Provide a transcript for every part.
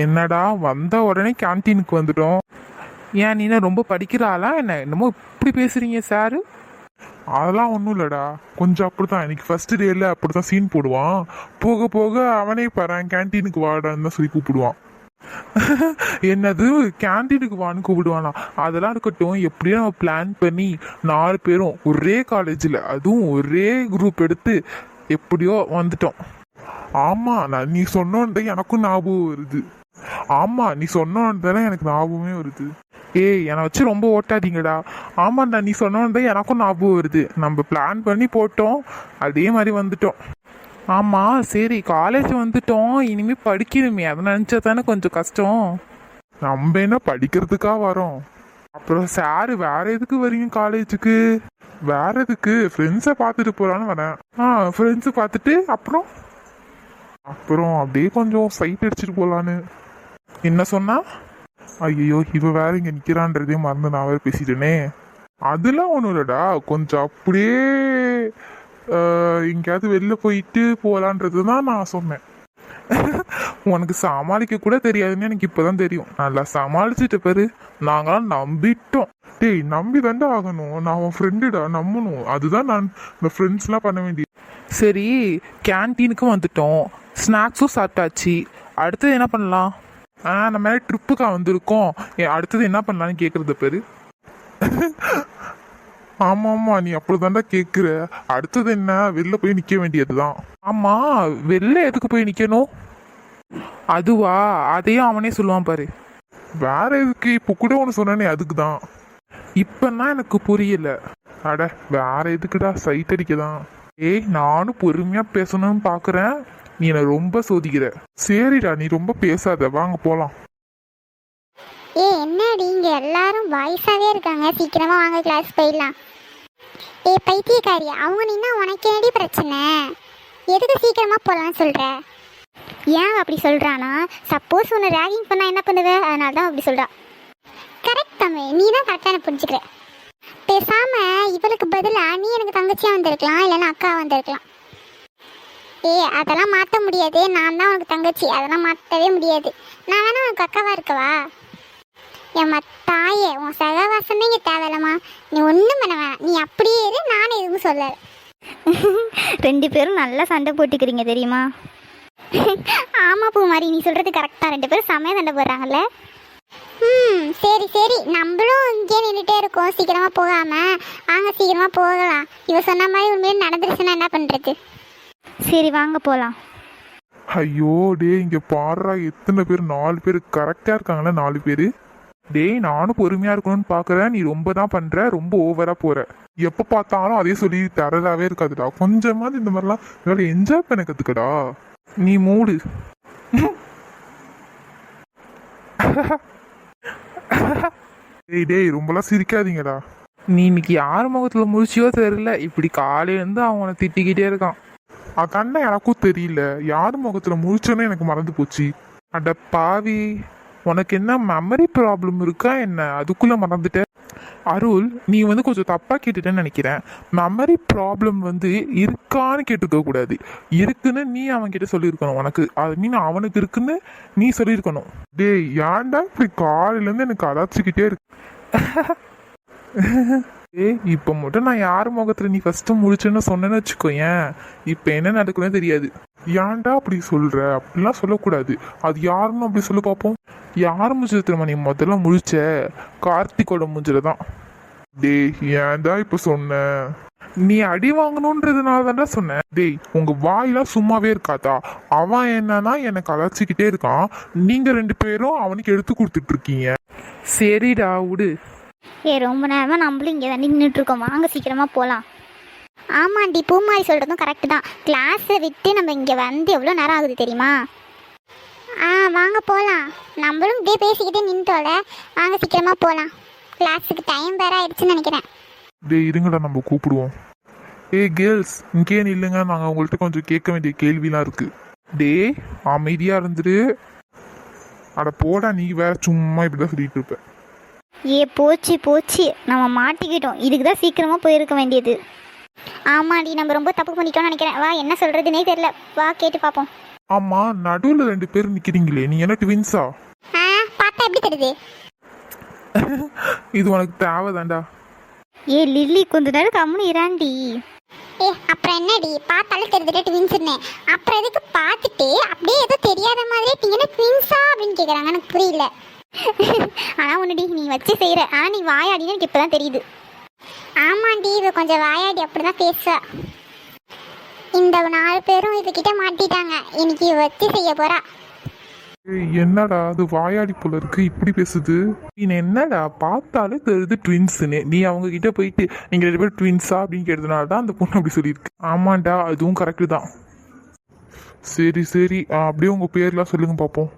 என்னடா வந்த உடனே கேன்டீனுக்கு வந்துட்டோம். ஏன் நீ ரொம்ப படிக்கிறாளா என்ன? என்னமோ இப்படி பேசுறீங்க சாரு? அதெல்லாம் ஒன்றும் இல்லைடா, கொஞ்சம் அப்படிதான். இன்னைக்கு ஃபர்ஸ்ட் டேல அப்படிதான் சீன் போடுவான். போக போக அவனே பாறேன் கேன்டீனுக்கு வாடான்னு தான் சொல்லி கூப்பிடுவான். என்னது கேன்டீனுக்கு வான்னு கூப்பிடுவானா? அதெல்லாம் இருக்கட்டும். எப்படியும் நம்ம பிளான் பண்ணி 4 பேரும் ஒரே காலேஜில், அதுவும் ஒரே குரூப் எடுத்து எப்படியோ வந்துட்டோம். ஆமா, நீ சொன்னோன்னு எனக்கும் ஞாபகம் வருது. ஆமா, நீ சொன்னோன்னு தானே எனக்கு ஞாபகமே வருது. ஏய், என்னை வச்சு ரொம்ப ஓட்டாதீங்கடா. ஆமாண்டா, நீ சொன்னோன்னு தான் எனக்கும் ஞாபகம் வருது. நம்ம பிளான் பண்ணி போட்டோம், அதே மாதிரி வந்துட்டோம். ஆமா சரி, காலேஜ் வந்துட்டோம், இனிமே படிக்கணுமே, அதை நினைச்சா தானே கொஞ்சம் கஷ்டம். நம்ம என்ன படிக்கிறதுக்கா வரோம்? அப்புறம் சாரு வேற எதுக்கு வரீங்க காலேஜுக்கு? வேற எதுக்கு? ஃப்ரெண்ட்ஸை பார்த்துட்டு போலான்னு வரேன். ஃப்ரெண்ட்ஸை பார்த்துட்டு அப்புறம் அப்புறம் அப்படியே கொஞ்சம் சைட் அடிச்சுட்டு போலான்னு. என்ன சொன்னா? ஐயோ, இவ வேற இங்க நிக்கிறான்றதே மறந்து நான் வேற பேசிட்டேனே. அதெல்லாம் ஒன்றும் இல்லடா, கொஞ்சம் அப்படியே எங்கேயாவது வெளில போயிட்டு போகலான்றது தான் நான் சொன்னேன். உனக்கு சமாளிக்க கூட தெரியாதுன்னு எனக்கு இப்போதான் தெரியும். நல்லா சமாளிச்சுட்டு பாரு. நாங்களாம் நம்பிட்டோம். டேய், நம்பி தாண்டா ஆகணும். நான் உன் ஃப்ரெண்டுடா, நம்பணும். அதுதான் நான் இந்த ஃப்ரெண்ட்ஸ்லாம் பண்ண வேண்டியது. சரி, கேன்டீனுக்கும் வந்துட்டோம், ஸ்நாக்ஸும் சாப்பிட்டாச்சு. அடுத்தது என்ன பண்ணலாம்? நம்ம ட்ரிப்புக்கா வந்திருக்கோம், அடுத்தது என்ன பண்ணலான்னு கேட்குறது பேரு. ஆமா ஆமா, நீ அப்படிதான்டா கேக்குற. அடுத்தது என்ன? வெளில போய் நிக்க வேண்டியதுதான். ஆமா, வெளில எதுக்கு போய் நிக்கணும்? அதுவா, அதையும் அவனே சொல்லுவான் பாரு. வேற எதுக்கு? இப்போ கூட ஒன்று சொன்னே, அதுக்கு தான். இப்பன்னா எனக்கு புரியல. அட, வேற எதுக்குடா? சைட் அடிக்கதான். ஏய், நானும் பொறுமையா பேசணும்னு பாக்குறேன், நீ என்ன ரொம்ப சோதிக்கிற. சரிடா, நீ ரொம்ப பேசாத, வாங்க போலாம். என்னடி இங்க எல்லாரும் வாய்ஸாவே இருக்காங்க, சீக்கிரமா வாங்க கிளாஸ் போயிடலாம். பைத்தியக்காரி, அவங்க நின்னா உனக்கு என்னடி பிரச்சனை? எதுக்கு சீக்கிரமா போகலான்னு சொல்ற? ஏன் அப்படி சொல்றானா? சப்போஸ் உன்னை ரேகிங் பண்ணா என்ன பண்ணுவ? அதனால தான் அப்படி சொல்றா. கரெக்ட் தம்பி, நீ தான் கரெக்டாக புரிஞ்சுக்கிற. பேசாம இவளுக்கு பதிலா நீ எனக்கு தங்கச்சியா வந்திருக்கலாம், இல்லைன்னா அக்கா வந்திருக்கலாம். அதெல்லாம் மாற்ற முடியாது. நான் தான் உனக்கு தங்கச்சி, அதெல்லாம் மாற்றவே முடியாது. நான் வேணா உனக்கு அக்காவா இருக்கவா? என் தாயே, உன் சகவாசமே இங்கே தேவையில்லம்மா. நீ ஒன்றும் பண்ண வேணாம், நீ அப்படியே இரு, நானும் எதுவும் சொல்லலை. 2 பேரும் நல்லா சண்டை போட்டுக்கிறீங்க தெரியுமா? ஆமா பூ மாதிரி, நீ சொல்கிறது கரெக்டாக. 2 பேரும் செம்மையாக சண்டை போடுறாங்கல்ல. சரி சரி, நம்மளும் இங்கே நின்றுட்டே இருக்கோம், சீக்கிரமாக போகாமல் வாங்க, சீக்கிரமாக போகலாம். இவ சொன்ன மாதிரி உண்மையில நடந்துருச்சுன்னா என்ன பண்ணுறது? சரி வாங்க போகலாம். ஐயோ டே, இங்க பாடுறா, எத்தனை பேர்? 4 பேர் கரெக்டா இருக்காங்களா? 4 பேரு. டேய், நானும் பொறுமையா இருக்கணும்னு பாக்குறேன், நீ ரொம்ப தான் பண்ற, ரொம்ப ஓவரா போற. எப்ப பார்த்தாலும் அதே சொல்லி தரதாவே இருக்காதுடா. கொஞ்சமாவது இந்த மாதிரிலாம் இதோட என்ஜாய் பண்ண கத்துக்கடா. நீ மூடு. டேய் டேய், ரொம்பலாம் சிரிக்காதீங்கடா. நீ இன்னைக்கு யார் முகத்துல முடிச்சியோ தெரியல, இப்படி காலையிலேருந்து அவனை திட்டிக்கிட்டே இருக்கான். அதாண்டா எனக்கும் தெரியல, யார் முகத்துல முடிச்சோன்னு எனக்கு மறந்து போச்சு. அட பாவி, உனக்கு என்ன மெமரி ப்ராப்ளம் இருக்கா என்ன? அதுக்குள்ள மறந்துட்ட. அருள், நீ கொஞ்சம் தப்பா கேட்டுட்டேன்னு நினைக்கிறேன். மெமரி ப்ராப்ளம் இருக்கான்னு கேட்டுக்க கூடாது. இருக்குன்னு நீ அவன் கிட்ட சொல்லியிருக்கணும். உனக்கு அது மீன் அவனுக்கு இருக்குன்னு நீ சொல்லியிருக்கணும். டேய், ஏன்டா இப்படி காலையில இருந்து எனக்கு அதாச்சிக்கிட்டே இருக்கு? இப்ப மட்டும் நான் யார் முகத்துல நீ ஃபர்ஸ்ட் முடிச்சுன்னு சொன்னேன்னு வச்சுக்கோ, ஏன் இப்ப என்ன நடக்குன்னு தெரியாது. ஏன்டா அப்படி சொல்ற? அப்படிலாம் சொல்லக்கூடாது. அது யாருன்னு அப்படி சொல்ல பார்ப்போம். யார் முடிச்சது தெரியுமா? நீ முதல்ல முழிச்ச கார்த்திகோட மூஞ்சில தான். டேய், ஏன்டா இப்ப சொன்ன? நீ அடி வாங்கணும்ன்றதுனால தான்டா சொன்னேன். டேய், உங்க வாயெல்லாம் சும்மாவே இருக்காதா? அவன் என்னன்னா எனக்கு அழைச்சிக்கிட்டே இருக்கான், நீங்க 2 பேரும் அவனுக்கு எடுத்து கொடுத்துட்டு இருக்கீங்க. சரிடா விடு. ரொம்ப நேரமாக நம்மளும் இங்கே தான் நின்றுட்டு இருக்கோம், வாங்க சீக்கிரமாக போகலாம். ஆமாண்டி, பூமாரி சொல்கிறதும் கரெக்டு தான். கிளாஸை விட்டு நம்ம இங்கே எவ்வளோ நேரம் ஆகுது தெரியுமா? வாங்க போகலாம். நம்மளும் இப்படியே பேசிக்கிட்டே நின்றுட்டோல, வாங்க சீக்கிரமாக போகலாம். கிளாஸுக்கு டைம் வேற ஆயிடுச்சுன்னு நினைக்கிறேன். டேய், இருங்கடா, நம்ம கூப்பிடுவோம். கேர்ள்ஸ், இங்கே இல்லைங்க, நாங்கள் உங்கள்கிட்ட கொஞ்சம் கேட்க வேண்டிய கேள்விலாம் இருக்கு. டேய், அமைதியாக இருந்துட்டு. அட போடா, நீ வேற சும்மா இப்படிதான் சொல்லிட்டு இருப்ப. போச்சு, நம்ம மாட்டிக்கிட்டோம். இதுக்கு தான் சீக்கிரமாக போயிருக்க வேண்டியது. ஆமாடி, நம்ம ரொம்ப தப்பு பண்ணிட்டோம்னு நினைக்கிறேன். வா, என்ன சொல்கிறதுனே தெரியல, வா கேட்டு பார்ப்போம். ஆமா, நடுவுல 2 பேர் நிக்கிறீங்களே, நீ என்ன ட்வின்ஸா? ஆ பார்த்தா எப்படி தெரியுது? இது உனக்கு தேவைதான்டா. ஏ லில்லி கொஞ்ச நேரம் கம்முன்னு இராண்டி. ஏ அப்புறம் என்னடி பார்த்தாலும் தெரிஞ்சுட்டு ட்வின்ஸ்னு, அப்புறம் எதுக்கு பார்த்துட்டு அப்படியே ஏதோ தெரியாத மாதிரியே நீங்க என்ன ட்வின்ஸா அப்படின்னு கேட்குறாங்க, எனக்கு புரியல. ஆனால் ஒன்றுடி நீ வச்சு செய்கிற, ஆனால் நீ வாயாடின்னு எனக்கு இப்போ தான் தெரியுது. ஆமாண்டி, இவ கொஞ்சம் வாயாடி அப்படிதான் பேசுவா. இந்த 4 பேரும் இதுகிட்ட மாட்டிட்டாங்க, இன்னைக்கு இவ வச்சு செய்ய போறா. ஏய், என்னடா அது வாயாடி போல இருக்கு, இப்படி பேசுது. நீ என்னடா பார்த்தாலே தெரியுது ட்வின்ஸ்னு, நீ அவங்க கிட்ட போயிட்டு நீங்க 2 பேரும் ட்வின்ஸா அப்படின்னு கேட்டதுனால தான் அந்த பொண்ணு அப்படி சொல்லியிருக்கு. ஆமாண்டா, அதுவும் கரெக்டு தான். சரி சரி, அப்படியே உங்க பேர்லாம் சொல்லுங்க பார்ப்போம்.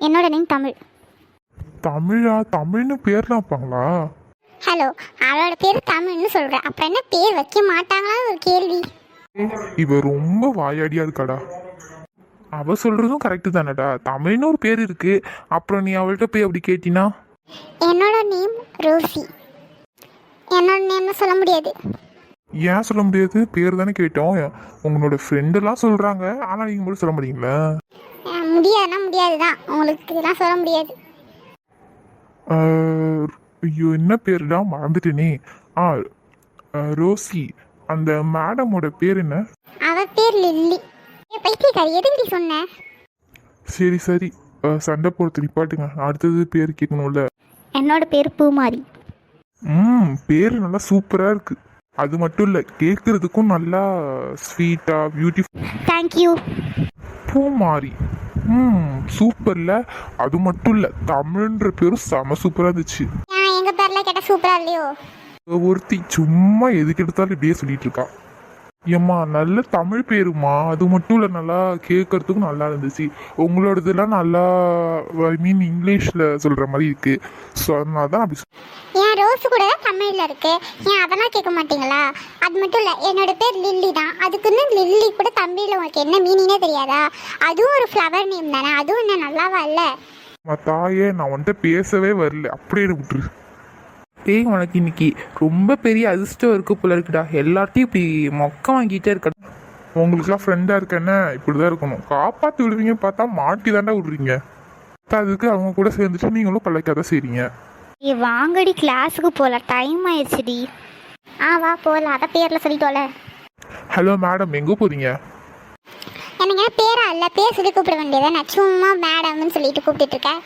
என்னோட நேம் தமிழ். தமிழா? தமிழ்னு பேர்லாம் வைப்பாங்களா? ஹலோ, அவளோட பேர் தமிழ்னு சொல்ற, அப்புறம் என்ன பேர் வைக்க மாட்டாங்களான்னு ஒரு கேள்வி. இவ ரொம்ப வாயாடியா இருக்காடா. அவ சொல்றதும் கரெக்டு தானடா, தமிழ்னு ஒரு பேர் இருக்கு, அப்புறம் நீ அவள்கிட்ட போய் அப்படி கேட்டினா? என்னோட நேம் ரோசி. என்னோட நேம்னு சொல்ல முடியாது. ஏன் சொல்ல முடியாது? பேர் தானே கேட்டோம். உங்களோட ஃப்ரெண்டெல்லாம் சொல்றாங்க, ஆனா நீங்க மட்டும் சொல்ல மாட்டீங்களா? முடியாதுன்னா முடியாதுதான், உங்களுக்கு இதெல்லாம் சொல்ல முடியாது. ஐயோ, என்ன பேருடா, மறந்துட்டேனே. ரோசி. அந்த மேடமோட பேர் என்ன? அவ பேர் லில்லி. பைத்தியக்காரி, எதுக்கு சொன்ன? சரி சரி, சண்டை போடுறது நிப்பாட்டுங்க, அடுத்தது பேர் கேட்கணும்ல. என்னோட பேர் பூமாரி. பேர் நல்லா சூப்பரா இருக்கு. அது மட்டும் இல்ல, கேட்கறதுக்கும் நல்லா ஸ்வீட்டா பியூட்டிஃபுல். தேங்க்யூ. பூமாரி. சூப்பர்ல. அது மட்டும் இல்ல, தமிழ்ன்ற பேரும் செம சூப்பரா இருந்துச்சு. ஏன் எங்க பேர்ல கேட்டா சூப்பரா இல்லையோ? ஒருத்தி சும்மா எதுக்கு எடுத்தாலும் இப்படியே சொல்லிட்டு இருக்கா. ஏம்மா, நல்ல தமிழ் பேருமா, அது மட்டும் இல்லை, நல்லா கேட்கறதுக்கும் நல்லா இருந்துச்சு. உங்களோடதெல்லாம் நல்லா ஐ மீன் இங்கிலீஷில் சொல்கிற மாதிரி இருக்கு. ஸோ அதனால தான் அப்படி ஏன் ரோஸ் கூட தான் தமிழ்ல இருக்கு, ஏன் அதெல்லாம் கேட்க மாட்டீங்களா? அது மட்டும் இல்லை, என்னோட பேர் லில்லி தான், அதுக்குன்னு லில்லி கூட தமிழில் உங்களுக்கு என்ன மீனிங்கே தெரியாதா? அதுவும் ஒரு ஃப்ளவர் நேம் தானே, அதுவும் என்ன நல்லாவா இல்லை? தாயே, நான் வந்துட்டு பேசவே வரல, அப்படியே விட்டுரு. டேய், உனக்கு இன்னைக்கு ரொம்ப பெரிய அதிர்ஷ்டம் இருக்கு போல இருக்குடா, எல்லாத்தையும் இப்படி மொக்க வாங்கிட்டே இருக்க. உங்களுக்குலாம் ஃப்ரெண்டாக இருக்கேன்னா இப்படி தான் இருக்கணும், காப்பாற்றி விடுவீங்க பார்த்தா மாட்டி தாண்டா விடுறீங்க. அதுக்கு அவங்க கூட சேர்ந்துட்டு நீங்களும் பழைக்காத செய்றீங்க. ஏ வாங்கடி, கிளாஸுக்கு போகலாம், டைம் ஆயிடுச்சுடி. வா போகலாம், அதை பேரில் சொல்லிட்டோல. ஹலோ மேடம், எங்கே போகிறீங்க? எனக்கு என்ன பேரா இல்லை, பேர் சொல்லி கூப்பிட வேண்டியதை, நான் சும்மா மேடம்னு சொல்லிட்டு கூப்பிட்டு இருக்கேன்.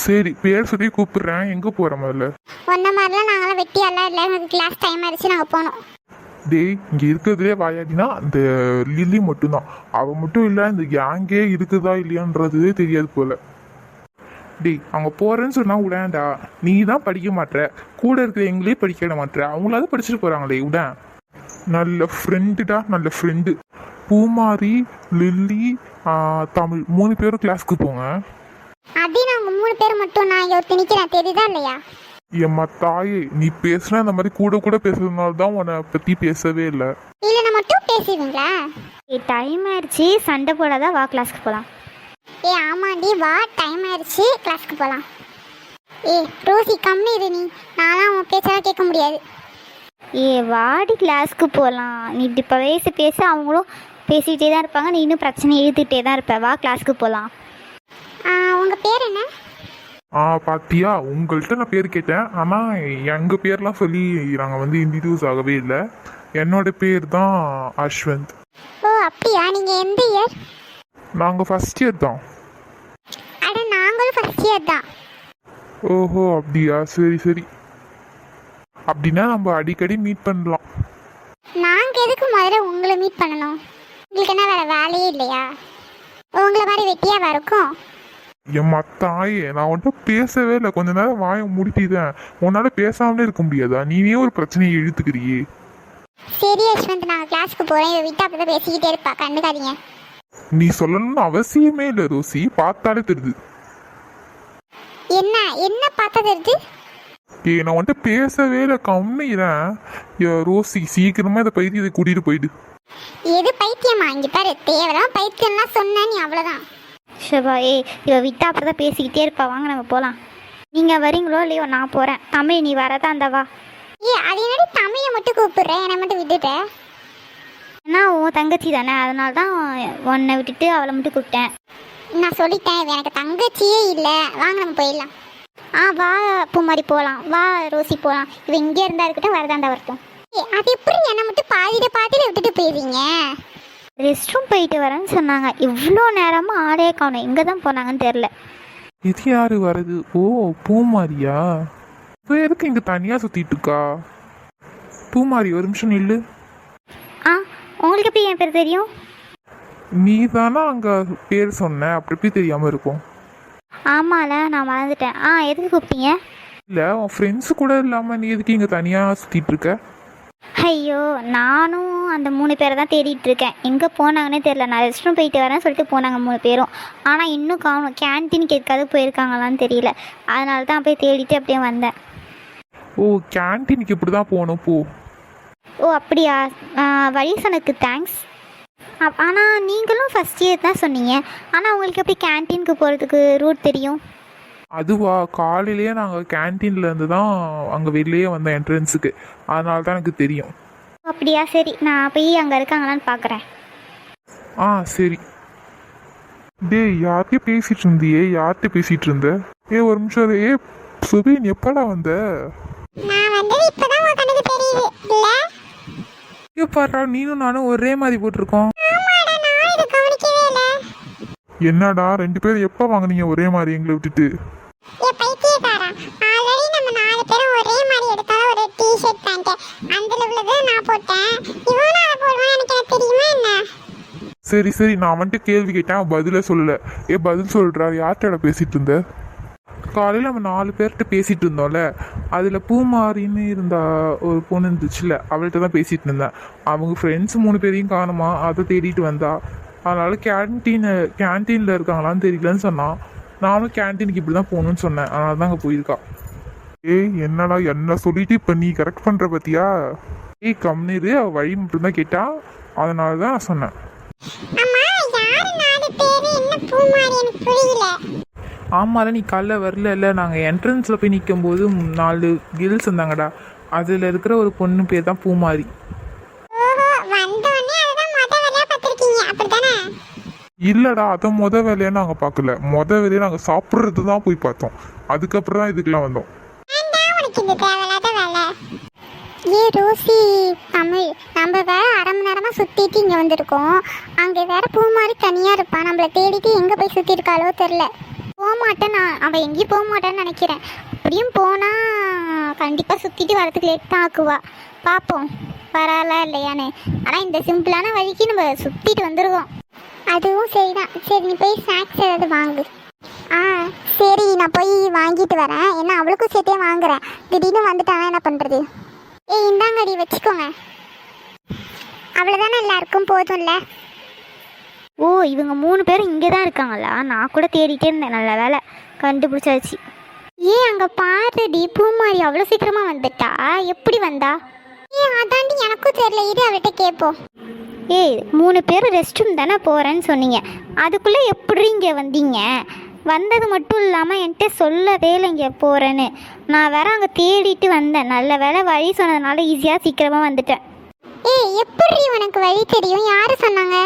சரி, பேர் சொல்லி கூப்பிடுறேன், எங்கே போகிற முதல்ல? ஒன்ன மாதிரிலாம் நாங்களாம் வெட்டியெல்லாம் இல்லை, எங்களுக்கு கிளாஸ் டைம் ஆயிடுச்சு, நாங்கள் போனோம். டேய், இங்கே இருக்கிறதுலே வாயாடினா அந்த லில்லி மட்டும்தான். அவள் மட்டும் இல்லை, இந்த கேங்கே இருக்குதா இல்லையான்றதே தெரியாது போல. டேய், அவங்க போகிறேன்னு சொன்னால் விடாண்டா, நீ தான் படிக்க மாட்டேற, கூட இருக்கிற எங்களே படிக்க விட மாட்டேற, அவங்களாவது படிச்சுட்டு போகிறாங்களே, விட. நல்ல ஃப்ரெண்டுடா, நல்ல ஃப்ரெண்டு. பூமாரி, லில்லி, தமிழ் 3 பேரும் கிளாஸ்க்கு போங்க. அதே நாங்கள் 3 பேர் மட்டும், நான் இங்கே ஒருத்தி நிற்கிறேன், தெரியுதா இல்லையா? எம்மா தாயே, நீ பேசுனா இந்த மாதிரி கூட கூட பேசுறதுனால தான் உன்னை பற்றி பேசவே இல்லை. இல்லைன்னா மட்டும் பேசுவீங்களா? ஏ டைம் ஆயிடுச்சு, சண்டை போடாதான், வா கிளாஸ்க்கு போகலாம். ஆமாண்டி, வா டைம் ஆயிடுச்சு, கிளாஸ்க்கு போகலாம். ரோசி கம்மி இரு, நீ நான்லாம் உன் பேச்செல்லாம் கேட்க முடியாது. ஏ வாடி, கிளாஸ்க்கு போகலாம். நீ இப்படி பேசி பேசி அவங்களும் பேசிக்கிட்டே தான் இருப்பாங்க, நீ இன்னும் பிரச்சனை எழுதிக்கிட்டே தான் இருப்ப. வா கிளாஸ்க்கு போகலாம். உங்கள் பேர் என்ன? பாத்தியா, உங்கள்கிட்ட நான் பேர் கேட்டேன், ஆனால் எங்கள் பேர்லாம் சொல்லி நாங்கள் வந்து இன்ட்ரடியூஸ் ஆகவே இல்லை. என்னோட பேர் தான் அஸ்வந்த். ஓ அப்படியா, நீங்கள் எந்த இயர்? நாங்கள் ஃபர்ஸ்ட் இயர் தான். அட நாங்களும் ஃபர்ஸ்ட் இயர் தான். ஓஹோ அப்படியா, சரி சரி. அப்படின்னா நம்ம அடிக்கடி மீட் பண்ணலாம். நாங்கள் எதுக்கு முதல்ல உங்களை மீட் பண்ணணும்? உங்களுக்கு என்ன வேறு வேலையே இல்லையா? உங்களை மாதிரி வெட்டியாக இருக்கும். என் தாயே, நான் வந்துட்டு பேசவே இல்லை, கொஞ்ச நேரம் வாயை முடிட்டிதான். உன்னால பேசாமலே இருக்க முடியாதா? நீனே ஒரு பிரச்சனையை இழுத்துக்கிறியே. சரி யஷ்வந்த், நாங்கள் கிளாஸ்க்கு போகிறேன், இவ விட்டு அப்படி தான் பேசிக்கிட்டே இருப்பா, கண்டுக்காதீங்க. நீ சொல்லணும்னு அவசியமே இல்லை ரோசி, பார்த்தாலே தெரியுது. என்ன என்ன பார்த்தா தெரியுது? நான் வந்துட்டு பேசவே இல்லை, கம்மிறேன். ரோசி, சீக்கிரமா இதை பைத்தியத்தை கூட்டிட்டு போயிடு. எது பைத்தியமா? இங்கே பாரு, தேவைதான் பைத்தியம்லாம் சொன்ன நீ, அவ்வளோதான். ஷபா, இவ விட்டா அப்படி தான் பேசிக்கிட்டே இருப்பா. வாங்க நம்ம போகலாம். நீங்கள் வரீங்களோ இல்லையோ, நான் போகிறேன். தமிழ், நீ வரதான் அந்த வா. அது என்னடி தமிழை மட்டும் கூப்பிடுறேன், என்னை மட்டும் விட்டுட்ட? ஏன்னா உன் தங்கச்சி தானே, அதனால தான் உன்னை விட்டுட்டு அவளை மட்டும் கூப்பிட்டேன். நான் சொல்லிட்டேன் எனக்கு தங்கச்சியே இல்லை, வாங்க நம்ம போயிடலாம். வா பூமாரி போகலாம், வா ரோசி போகலாம். இவன் இங்கே இருந்தா இருக்கட்டும், வரதாண்டா வரட்டும். அது எப்படி என்னை மட்டும் பாதியில் விட்டுட்டு போயிடுறீங்க? ரெஸ்ட் ரூம் போயிட்டு வரேன்னு சொன்னாங்க. இவ்வளோ நேரமாக ஆளே காணும், எங்கே தான் போனாங்கன்னு தெரில. இது யாரு வருது? ஓ, பூமாரியா? இப்போ எதுக்கு இங்கே தனியாக சுற்றிட்டு இருக்கா? பூமாரி ஒரு நிமிஷம் நில்லு. உங்களுக்கு எப்படி என் பேர் தெரியும்? நீ தானே அங்கே பேர் சொன்ன, அப்படி எப்படி தெரியாமல் இருக்கும்? ஆமால, நான் மறந்துட்டேன். எதுக்கு கூப்பிட்டீங்க? இல்லை, உன் ஃப்ரெண்ட்ஸு கூட இல்லாமல் நீ எதுக்கு இங்கே தனியாக சுற்றிட்டு இருக்க? ஐயோ, நானும் அந்த 3 பேரை தான் தேடிட்டு இருக்கேன். எங்கே போனாங்கன்னே தெரில. நான் ரெஸ்ட் ரூம் போயிட்டு வரேன்னு சொல்லிட்டு போனாங்க 3 பேரும். ஆனால் இன்னும் காணும். கேன்டீனுக்கு எதுக்காவது போயிருக்காங்களான்னு தெரியல. அதனால தான் போய் தேடிட்டு அப்படியே வந்தேன். ஓ, கேன்டீனுக்கு இப்படி தான் போகணும், போ. ஓ அப்படியா? வழி சொன்னதுக்கு தேங்க்ஸ். ஆனால் நீங்களும் ஃபஸ்ட் இயர் தான் சொன்னீங்க. ஆனால் உங்களுக்கு எப்படி கேன்டீனுக்கு போகிறதுக்கு ரூட் தெரியும்? அதுவா, காலையிலேயே நாங்கள் கேன்டீன்லேருந்து தான் அங்கே வெளியே வந்தோம் என்ட்ரன்ஸுக்கு, அதனால தான் எனக்கு தெரியும். அப்படியா? சரி, நான் போய் அங்கே இருக்காங்களான்னு பார்க்குறேன். சரி. டேய், யார்கிட்ட பேசிட்டு இருந்தியே? யார்கிட்ட பேசிட்டு இருந்த? ஒரு நிமிஷம். சுபீன், எப்படா வந்த? நான் வந்தது இப்பதான் உன் கண்ணுக்கு தெரியுது இல்ல? பாரு, நீனும் நானும் ஒரே மாதிரி போட்டிருக்கோம். ஆமாடா, நான் இத கவனிக்கவே இல்ல. என்னடா 2 பேரும் எப்போ வாங்குனீங்க ஒரே மாதிரி எங்களை விட்டுட்டு? பைத்தியக்காரா, ஆல்ரெடி நம்ம 4 பேரும் ஒரே மாதிரி எடுத்தால ஒரு டி-ஷர்ட் பேண்ட் அந்த உள்ளது நான் போட்டேன். இவனும் அதை போடுவான்னு எனக்கு தெரியுமா என்ன? சரி சரி, நான் வந்துட்டு கேள்வி கேட்டேன், பதிலே சொல்லல. பதில் சொல்றாரு. யார்கிட்ட பேசிட்டு இருந்த? காலையில் நம்ம 4 பேர்கிட்ட பேசிகிட்டு இருந்தோம்ல, அதில் பூமாரின்னு இருந்தா ஒரு பொண்ணு இருந்துச்சுல, அவள்கிட்ட தான் பேசிகிட்டு இருந்தேன். அவங்க ஃப்ரெண்ட்ஸ் 3 பேரையும் காணுமா, அதை தேடிட்டு வந்தா. அதனால் கேன்டீனில் இருக்காங்களான்னு தெரியலன்னு சொன்னான். நானும் கேன்டீனுக்கு இப்படி தான் போகணுன்னு சொன்னேன், அதனால தான் அங்கே போயிருக்கா. என்னடா என்ன சொல்லிட்டு இப்போ நீ கரெக்ட் பண்ணுற பத்தியா? கம்னிரு, அவள் வழி மட்டும்தான் கேட்டா, அதனால தான் நான் சொன்னேன். ஆமால, நீ காலைல வரல இல்லை? நாங்கள் என்ட்ரன்ஸில் போய் நிற்கும் போது 4 கேர்ள்ஸ் இருந்தாங்கடா, அதில் இருக்கிற ஒரு பொண்ணு பேர் தான் பூமாரி. இல்லைடா, அதை வேலையை நாங்கள் பார்க்கல. வேலையை நாங்கள் சாப்பிட்றது தான் போய் பார்த்தோம். அதுக்கப்புறம் தான் இதுக்கெல்லாம் வந்தோம். ரோசி, தமிழ், நம்ம வேற அரை மணி நேரமா சுத்திட்டு இங்க வந்திருக்கோம். அங்க வேற பூமாரி தனியா இருப்பா. நம்மளை தேடிட்டு எங்க போய் சுத்தி இருக்காளோ தெரியல. போகமாட்டேன், நான் அவள் எங்கேயும் போக மாட்டேன்னு நினைக்கிறேன். அப்படியும் போனால் கண்டிப்பாக சுற்றிட்டு வரதுக்கு லேட் தான் ஆக்குவா. பார்ப்போம் பரவாயில்ல இல்லையான்னு. ஆனால் இந்த சிம்பிளான வழிக்கு நம்ம சுற்றிட்டு வந்துருக்கோம். அதுவும் சரிதான். சரி, நீ போய் ஸ்நாக்ஸ் ஏதாவது வாங்கு. சரி, நான் போய் வாங்கிட்டு வரேன். ஏன்னா அவளுக்கும் சேர்த்தே வாங்குறேன். திடீர்னு வந்துட்டானா என்ன பண்ணுறது? இந்தாங்கடி வச்சுக்கோங்க. அவ்வளோதானே, எல்லாருக்கும் போதும்ல? ஓ, இவங்க 3 பேரும் இங்கே தான் இருக்காங்களா? நான் கூட தேடிட்டே இருந்தேன். நல்ல வேலை கண்டுபிடிச்சாச்சு. அங்கே பாருடி, பூமாரி அவ்வளோ சீக்கிரமாக வந்துட்டா. எப்படி வந்தா? அதாண்டி எனக்கும் தெரியல. இது அவள்கிட்ட கேட்போம். 3 பேரும் ரெஸ்ட் ரூம் தானே போகிறேன்னு சொன்னீங்க. அதுக்குள்ளே எப்படி இங்கே வந்தீங்க? வந்தது மட்டும் இல்லாமல் என்கிட்ட சொல்லவே இல்லை இங்கே போகிறேன்னு. நான் வேற அங்கே தேடிட்டு வந்தேன். நல்ல வேலை வழி சொன்னதுனால ஈஸியாக சீக்கிரமாக வந்துட்டேன். எப்படி உனக்கு வழி தெரியும்? யார் சொன்னாங்க?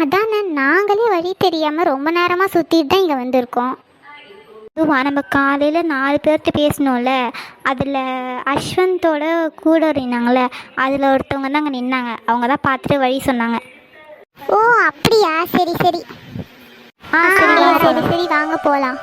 அதானே, நாங்களே வழி தெரியாமல் ரொம்ப நேரமாக சுற்றிட்டு தான் இங்கே வந்திருக்கோம். அதுவா, நம்ம காலையில் 4 பேர்கிட்ட பேசணும்ல, அதில் அஸ்வந்தோட கூட இருந்தாங்களே, அதில் ஒருத்தவங்க தான் அங்கே நின்னாங்க. அவங்க தான் பார்த்துட்டு வழி சொன்னாங்க. ஓ அப்படியா? சரி சரி. சரி சரி, வாங்க போகலாம்.